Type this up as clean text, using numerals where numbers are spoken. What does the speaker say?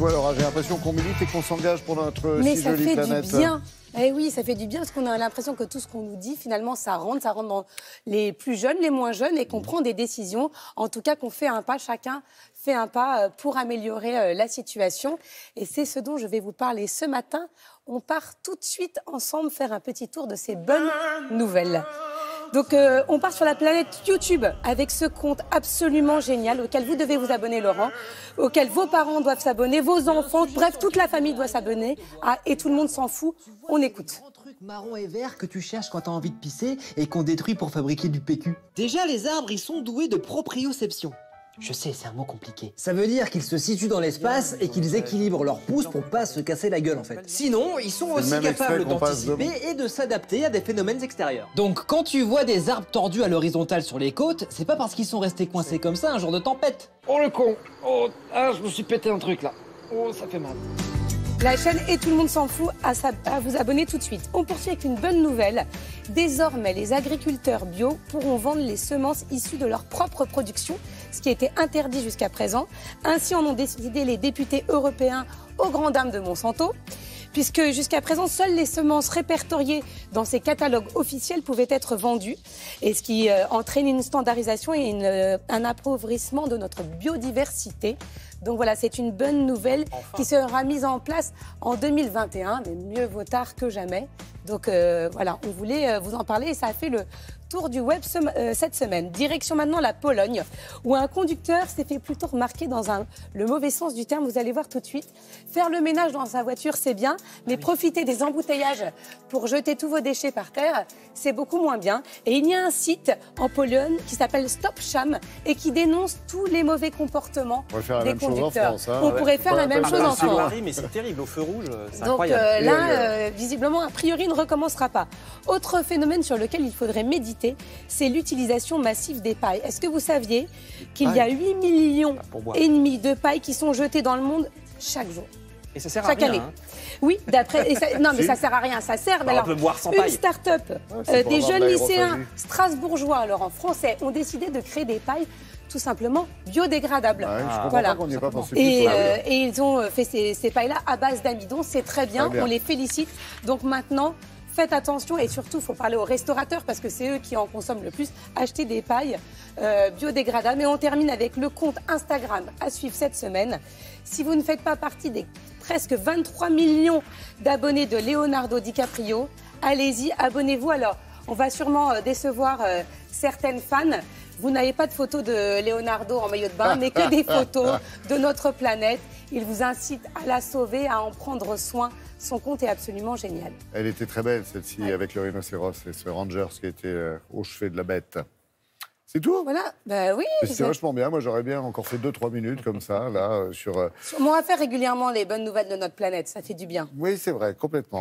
toi, Laura, j'ai l'impression qu'on milite et qu'on s'engage pour notre si jolie planète. Mais ça fait du bien. Eh oui, ça fait du bien parce qu'on a l'impression que tout ce qu'on nous dit, finalement, ça rentre dans les plus jeunes, les moins jeunes, et qu'on prend des décisions. En tout cas, qu'on fait un pas, chacun fait un pas pour améliorer la situation. Et c'est ce dont je vais vous parler ce matin. On part tout de suite ensemble faire un petit tour de ces bonnes nouvelles. Donc, on part sur la planète YouTube avec ce compte absolument génial auquel vous devez vous abonner, Laurent, auquel vos parents doivent s'abonner, vos enfants, bref, toute la famille doit s'abonner. Ah, et tout le monde s'en fout. On écoute. Un truc marron et vert que tu cherches quand t'as envie de pisser et qu'on détruit pour fabriquer du PQ. Déjà, les arbres, ils sont doués de proprioception. Je sais, c'est un mot compliqué. Ça veut dire qu'ils se situent dans l'espace et qu'ils équilibrent leurs pouces pour pas se casser la gueule en fait. Sinon, ils sont aussi capables d'anticiper et de s'adapter à des phénomènes extérieurs. Donc quand tu vois des arbres tordus à l'horizontale sur les côtes, c'est pas parce qu'ils sont restés coincés comme ça un jour de tempête. Oh le con. Oh, ah, je me suis pété un truc là. Oh, ça fait mal. La chaîne Et tout le monde s'en fout à vous abonner tout de suite. On poursuit avec une bonne nouvelle. Désormais, les agriculteurs bio pourront vendre les semences issues de leur propre production, ce qui était interdit jusqu'à présent. Ainsi en ont décidé les députés européens aux grandes dames de Monsanto, puisque jusqu'à présent, seules les semences répertoriées dans ces catalogues officiels pouvaient être vendues, et ce qui entraîne une standardisation et un appauvrissement de notre biodiversité. Donc voilà, c'est une bonne nouvelle qui sera mise en place en 2021, mais mieux vaut tard que jamais. Donc voilà, on voulait vous en parler et ça a fait le tour du web cette semaine. Direction maintenant la Pologne, où un conducteur s'est fait plutôt remarquer dans le mauvais sens du terme, vous allez voir tout de suite. Faire le ménage dans sa voiture, c'est bien, mais profiter des embouteillages pour jeter tous vos déchets par terre, c'est beaucoup moins bien. Et il y a un site en Pologne qui s'appelle StopCham et qui dénonce tous les mauvais comportements des conducteurs. On pourrait faire la même chose en France. Mais c'est terrible, au feu rouge, c'est donc incroyable. là, visiblement, a priori, ne recommencera pas. Autre phénomène sur lequel il faudrait méditer, c'est l'utilisation massive des pailles. Est-ce que vous saviez qu'il y a 8 millions et demi de pailles qui sont jetées dans le monde chaque jour? Et ça sert chaque à rien, année. hein. Oui, non, mais ça sert à rien. Ça sert. On peut boire sans paille. Une start-up, des jeunes lycéens strasbourgeois, alors en français, ont décidé de créer des pailles tout simplement biodégradables. Voilà. Qu'on n'y ait pas pensé plus et ils ont fait ces pailles-là à base d'amidon. C'est très bien. On les félicite. Donc maintenant, faites attention et surtout, il faut parler aux restaurateurs parce que c'est eux qui en consomment le plus. Achetez des pailles biodégradables. Et on termine avec le compte Instagram à suivre cette semaine. Si vous ne faites pas partie des presque 23 millions d'abonnés de Leonardo DiCaprio, allez-y, abonnez-vous. Alors, on va sûrement décevoir certaines fans. Vous n'avez pas de photos de Leonardo en maillot de bain, mais que des photos de notre planète. Il vous incite à la sauver, à en prendre soin. Son compte est absolument génial. Elle était très belle, celle-ci, avec le rhinocéros et ce Rangers qui était au chevet de la bête. C'est tout? Voilà, bah oui. C'est vachement bien. Moi, j'aurais bien encore fait 2-3 minutes comme ça, là, sur... On va faire régulièrement les bonnes nouvelles de notre planète. Ça fait du bien. Oui, c'est vrai, complètement.